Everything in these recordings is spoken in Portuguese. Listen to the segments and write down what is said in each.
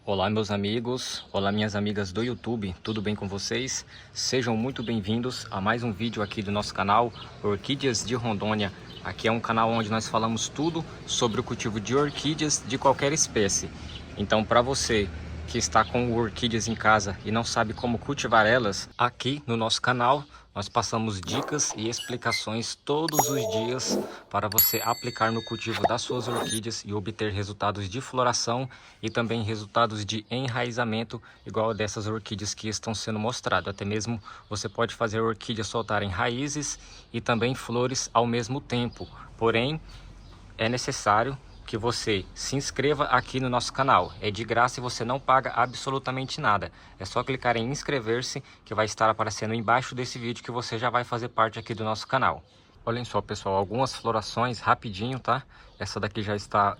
Olá meus amigos, olá minhas amigas do YouTube, tudo bem com vocês? Sejam muito bem-vindos a mais um vídeo aqui do nosso canal Orquídeas de Rondônia. Aqui é um canal onde nós falamos tudo sobre o cultivo de orquídeas de qualquer espécie. Então, para você que está com orquídeas em casa e não sabe como cultivar elas, aqui no nosso canal nós passamos dicas e explicações todos os dias para você aplicar no cultivo das suas orquídeas e obter resultados de floração e também resultados de enraizamento igual dessas orquídeas que estão sendo mostradas. Até mesmo você pode fazer orquídeas soltarem raízes e também flores ao mesmo tempo. Porém, é necessário que você se inscreva aqui no nosso canal. É de graça e você não paga absolutamente nada. É só clicar em inscrever-se que vai estar aparecendo embaixo desse vídeo que você já vai fazer parte aqui do nosso canal. Olhem só, pessoal, algumas florações rapidinho, tá? Essa daqui já está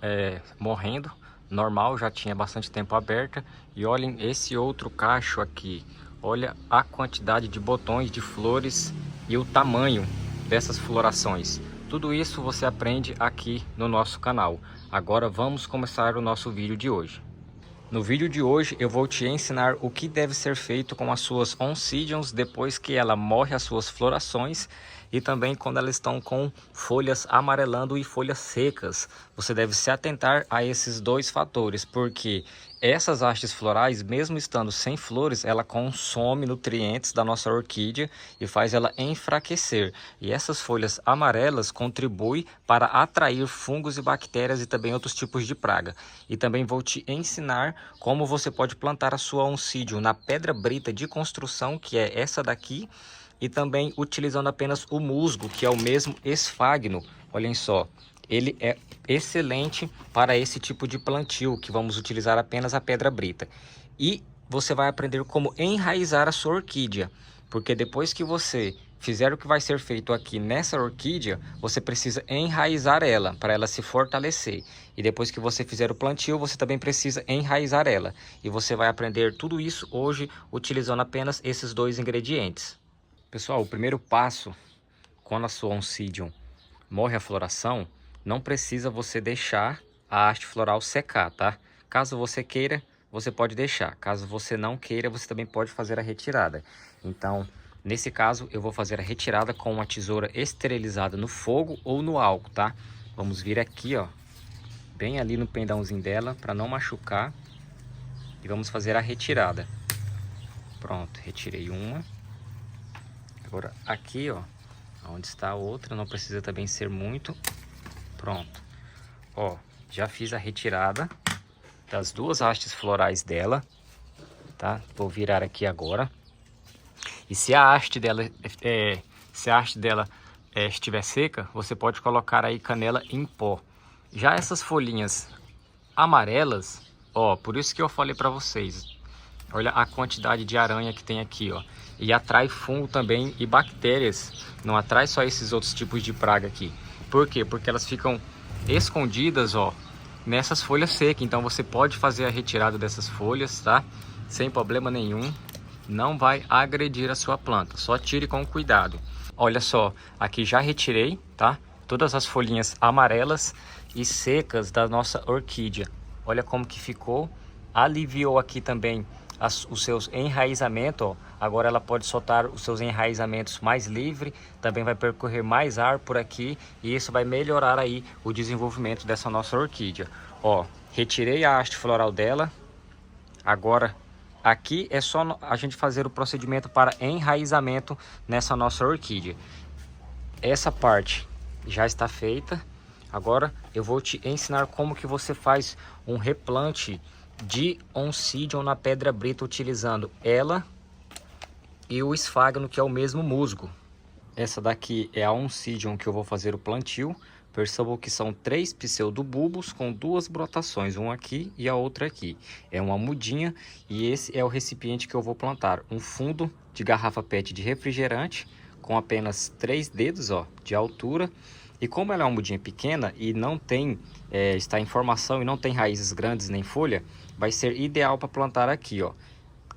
morrendo, normal, já tinha bastante tempo aberta. E olhem esse outro cacho aqui. Olha a quantidade de botões, de flores e o tamanho dessas florações. Tudo isso você aprende aqui no nosso canal. Agora vamos começar o nosso vídeo de hoje. No vídeo de hoje eu vou te ensinar o que deve ser feito com as suas Oncidiums depois que ela morre as suas florações e também quando elas estão com folhas amarelando e folhas secas. Você deve se atentar a esses dois fatores, porque essas hastes florais, mesmo estando sem flores, ela consome nutrientes da nossa orquídea e faz ela enfraquecer. E essas folhas amarelas contribuem para atrair fungos e bactérias e também outros tipos de praga. E também vou te ensinar como você pode plantar a sua Oncidium na pedra brita de construção, que é essa daqui, e também utilizando apenas o musgo, que é o mesmo esfagno. Olhem só, ele é excelente para esse tipo de plantio, que vamos utilizar apenas a pedra brita. E você vai aprender como enraizar a sua orquídea, porque depois que você fizer o que vai ser feito aqui nessa orquídea, você precisa enraizar ela, para ela se fortalecer. E depois que você fizer o plantio, você também precisa enraizar ela. E você vai aprender tudo isso hoje, utilizando apenas esses dois ingredientes. Pessoal, o primeiro passo, quando a sua Oncidium morre a floração, não precisa você deixar a haste floral secar, tá? Caso você queira, você pode deixar. Caso você não queira, você também pode fazer a retirada. Então, nesse caso, eu vou fazer a retirada com uma tesoura esterilizada no fogo ou no álcool, tá? Vamos vir aqui, ó, bem ali no pendãozinho dela, para não machucar. E vamos fazer a retirada. Pronto, retirei uma. Agora, aqui, ó, onde está a outra, não precisa também ser muito. Pronto. Ó, já fiz a retirada das duas hastes florais dela, tá? Vou virar aqui agora. E se a haste dela estiver seca, você pode colocar aí canela em pó. Já essas folhinhas amarelas, ó, por isso que eu falei para vocês. Olha a quantidade de aranha que tem aqui, ó. E atrai fungo também e bactérias. Não atrai só esses outros tipos de praga aqui. Por quê? Porque elas ficam escondidas, ó, nessas folhas secas. Então você pode fazer a retirada dessas folhas, tá? Sem problema nenhum. Não vai agredir a sua planta. Só tire com cuidado. Olha só, aqui já retirei, tá? Todas as folhinhas amarelas e secas da nossa orquídea. Olha como que ficou. Aliviou aqui também os seus enraizamentos, ó. Agora ela pode soltar os seus enraizamentos mais livre, também vai percorrer mais ar por aqui e isso vai melhorar aí o desenvolvimento dessa nossa orquídea. Ó, retirei a haste floral dela. Agora aqui é só a gente fazer o procedimento para enraizamento nessa nossa orquídea. Essa parte já está feita. Agora eu vou te ensinar como que você faz um replante de Oncidium na pedra brita utilizando ela e o esfagno, que é o mesmo musgo. Essa daqui é a Oncidium que eu vou fazer o plantio. Percebam que são 3 pseudobulbos com 2 brotações, um aqui e a outra aqui. É uma mudinha e esse é o recipiente que eu vou plantar. Um fundo de garrafa PET de refrigerante com apenas 3 dedos, ó, de altura. E como ela é uma mudinha pequena e não tem, está em formação e não tem raízes grandes nem folha, vai ser ideal para plantar aqui, ó.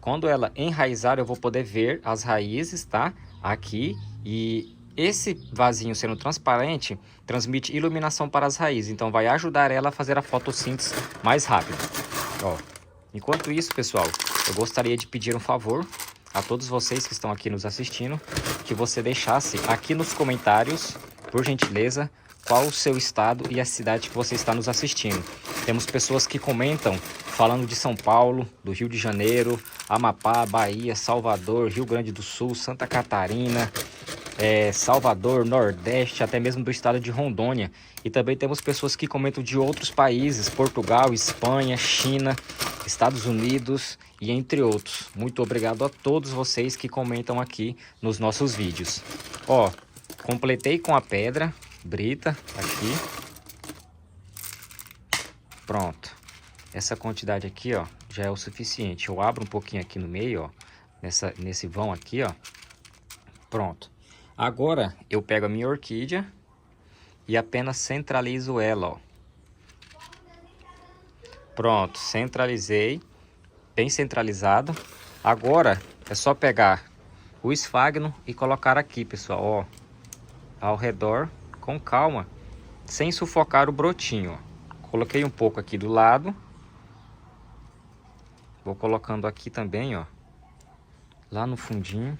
Quando ela enraizar, eu vou poder ver as raízes, tá? Aqui. E esse vasinho sendo transparente, transmite iluminação para as raízes. Então vai ajudar ela a fazer a fotossíntese mais rápido. Ó, Enquanto isso, pessoal, eu gostaria de pedir um favor a todos vocês que estão aqui nos assistindo, que você deixasse aqui nos comentários, por gentileza, qual o seu estado e a cidade que você está nos assistindo. Temos pessoas que comentam falando de São Paulo, do Rio de Janeiro, Amapá, Bahia, Salvador, Rio Grande do Sul, Santa Catarina, Salvador, Nordeste, até mesmo do estado de Rondônia. E também temos pessoas que comentam de outros países, Portugal, Espanha, China, Estados Unidos e entre outros. Muito obrigado a todos vocês que comentam aqui nos nossos vídeos. Ó, completei com a pedra brita aqui. Pronto. Essa quantidade aqui, ó, já é o suficiente. Eu abro um pouquinho aqui no meio, ó, nesse vão aqui, ó. Pronto. Agora eu pego a minha orquídea e apenas centralizo ela, ó. Pronto, centralizei, bem centralizado. Agora é só pegar o esfagno e colocar aqui, pessoal, ó, ao redor, com calma, sem sufocar o brotinho, ó. Coloquei um pouco aqui do lado. Vou colocando aqui também, ó, lá no fundinho.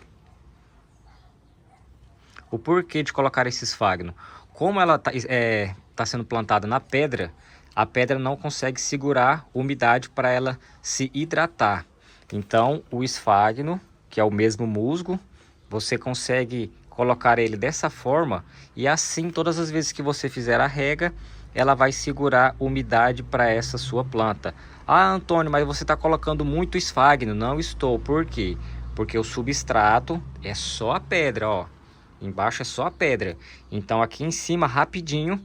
O porquê de colocar esse esfagno? Como ela tá sendo plantada na pedra, a pedra não consegue segurar umidade para ela se hidratar. Então, o esfagno, que é o mesmo musgo, você consegue colocar ele dessa forma e assim, todas as vezes que você fizer a rega, ela vai segurar umidade para essa sua planta. Ah, Antônio, mas você está colocando muito esfagno. Não estou. Por quê? Porque o substrato é só a pedra, ó. Embaixo é só a pedra. Então, aqui em cima, rapidinho,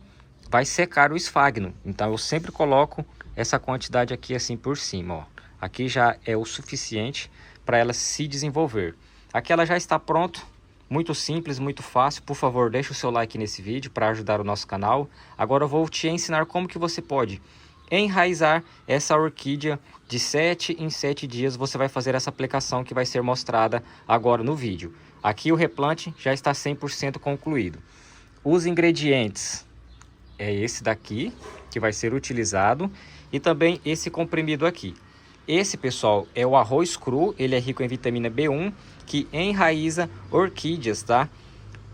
vai secar o esfagno. Então eu sempre coloco essa quantidade aqui assim por cima, ó. Aqui já é o suficiente para ela se desenvolver. Aqui ela já está pronto, muito simples, muito fácil. Por favor, deixa o seu like nesse vídeo para ajudar o nosso canal. Agora eu vou te ensinar como que você pode enraizar essa orquídea de 7 em 7 dias. Você vai fazer essa aplicação que vai ser mostrada agora no vídeo. Aqui o replante já está 100% concluído. Os ingredientes é esse daqui que vai ser utilizado e também esse comprimido aqui. Esse, pessoal, é o arroz cru, ele é rico em vitamina B1 que enraiza orquídeas, tá?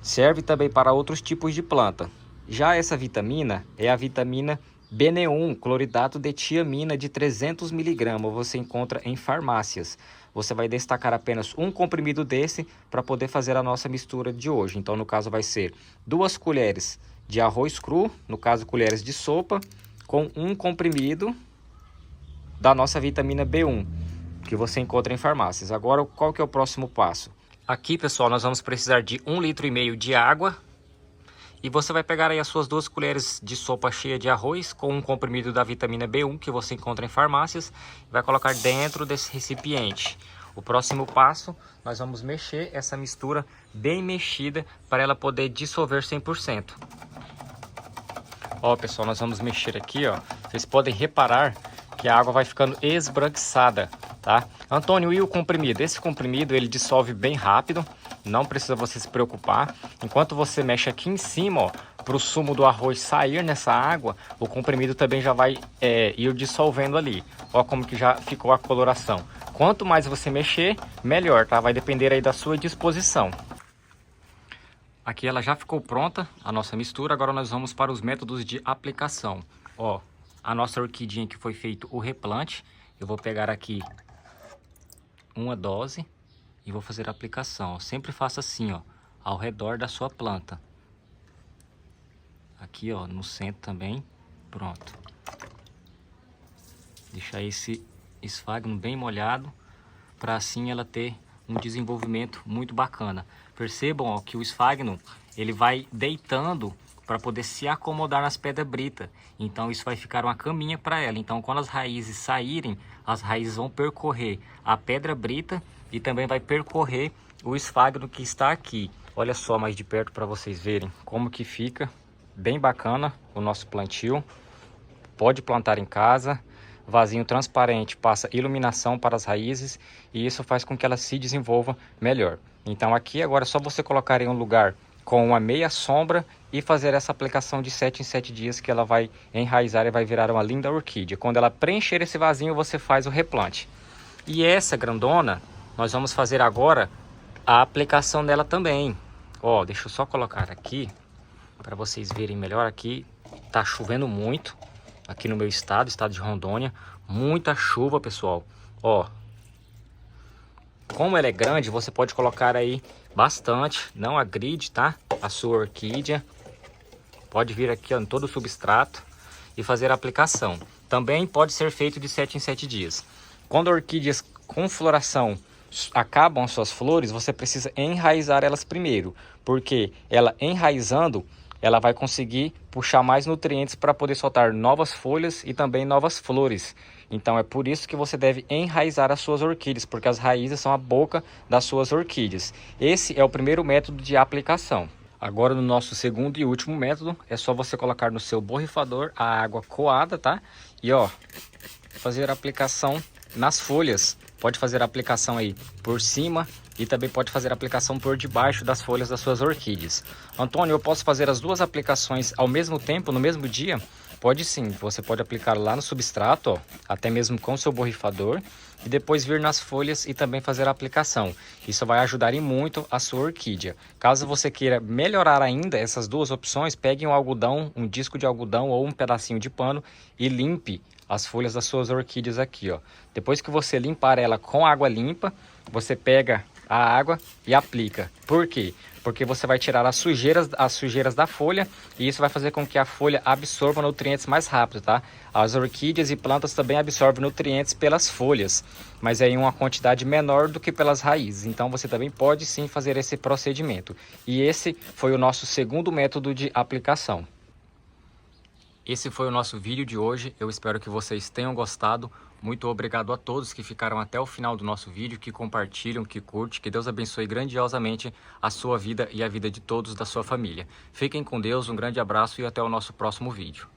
Serve também para outros tipos de planta. Já essa vitamina é a vitamina B1, cloridato de tiamina de 300 mg, você encontra em farmácias. Você vai destacar apenas um comprimido desse para poder fazer a nossa mistura de hoje. Então, no caso, vai ser 2 colheres de arroz cru, no caso, colheres de sopa, com um comprimido da nossa vitamina B1, que você encontra em farmácias. Agora, qual que é o próximo passo? Aqui, pessoal, nós vamos precisar de 1,5 litro de água. E você vai pegar aí as suas 2 colheres de sopa cheia de arroz com um comprimido da vitamina B1 que você encontra em farmácias e vai colocar dentro desse recipiente. O próximo passo, nós vamos mexer essa mistura bem mexida para ela poder dissolver 100%. Ó, pessoal, nós vamos mexer aqui, ó. Vocês podem reparar que a água vai ficando esbranquiçada, tá? Antônio, e o comprimido? Esse comprimido, ele dissolve bem rápido. Não precisa você se preocupar. Enquanto você mexe aqui em cima, ó, para o sumo do arroz sair nessa água, o comprimido também já vai ir dissolvendo ali. Ó como que já ficou a coloração. Quanto mais você mexer, melhor, tá? Vai depender aí da sua disposição. Aqui ela já ficou pronta, a nossa mistura. Agora nós vamos para os métodos de aplicação. Ó, a nossa orquídea que foi feito o replante. Eu vou pegar aqui uma dose e vou fazer a aplicação. Sempre faça assim, ó, ao redor da sua planta. Aqui, ó, no centro também. Pronto. Deixar esse esfagno bem molhado, para assim ela ter um desenvolvimento muito bacana. Percebam, ó, que o esfagno, ele vai deitando para poder se acomodar nas pedras britas. Então isso vai ficar uma caminha para ela. Então quando as raízes saírem, as raízes vão percorrer a pedra brita e também vai percorrer o esfagno que está aqui. Olha só mais de perto para vocês verem como que fica. Bem bacana o nosso plantio. Pode plantar em casa. Vasinho transparente passa iluminação para as raízes e isso faz com que ela se desenvolva melhor. Então aqui agora é só você colocar em um lugar com uma meia sombra e fazer essa aplicação de 7 em 7 dias, que ela vai enraizar e vai virar uma linda orquídea. Quando ela preencher esse vasinho, você faz o replante. E essa grandona, nós vamos fazer agora a aplicação dela também. Ó, deixa eu só colocar aqui para vocês verem melhor. Aqui tá chovendo muito aqui no meu estado de Rondônia, muita chuva, pessoal. Ó, como ela é grande, você pode colocar aí bastante, não agride, tá? A sua orquídea. Pode vir aqui, ó, em todo o substrato e fazer a aplicação. Também pode ser feito de 7 em 7 dias. Quando orquídeas com floração acabam as suas flores, você precisa enraizar elas primeiro, porque ela enraizando, ela vai conseguir puxar mais nutrientes para poder soltar novas folhas e também novas flores. Então é por isso que você deve enraizar as suas orquídeas, porque as raízes são a boca das suas orquídeas. Esse é o primeiro método de aplicação. Agora, no nosso segundo e último método, é só você colocar no seu borrifador a água coada, tá? E ó, fazer a aplicação nas folhas. Pode fazer a aplicação aí por cima e também pode fazer a aplicação por debaixo das folhas das suas orquídeas. Antônio, eu posso fazer as duas aplicações ao mesmo tempo, no mesmo dia? Pode sim, você pode aplicar lá no substrato, ó, até mesmo com o seu borrifador, e depois vir nas folhas e também fazer a aplicação. Isso vai ajudar em muito a sua orquídea. Caso você queira melhorar ainda essas duas opções, pegue um algodão, um disco de algodão ou um pedacinho de pano e limpe as folhas das suas orquídeas aqui, ó. Depois que você limpar ela com água limpa, você pega a água e aplica. Por quê? Porque você vai tirar as sujeiras da folha e isso vai fazer com que a folha absorva nutrientes mais rápido, tá? As orquídeas e plantas também absorvem nutrientes pelas folhas, mas é em uma quantidade menor do que pelas raízes. Então você também pode sim fazer esse procedimento. E esse foi o nosso segundo método de aplicação. Esse foi o nosso vídeo de hoje, eu espero que vocês tenham gostado. Muito obrigado a todos que ficaram até o final do nosso vídeo, que compartilham, que curtem. Que Deus abençoe grandiosamente a sua vida e a vida de todos da sua família. Fiquem com Deus, um grande abraço e até o nosso próximo vídeo.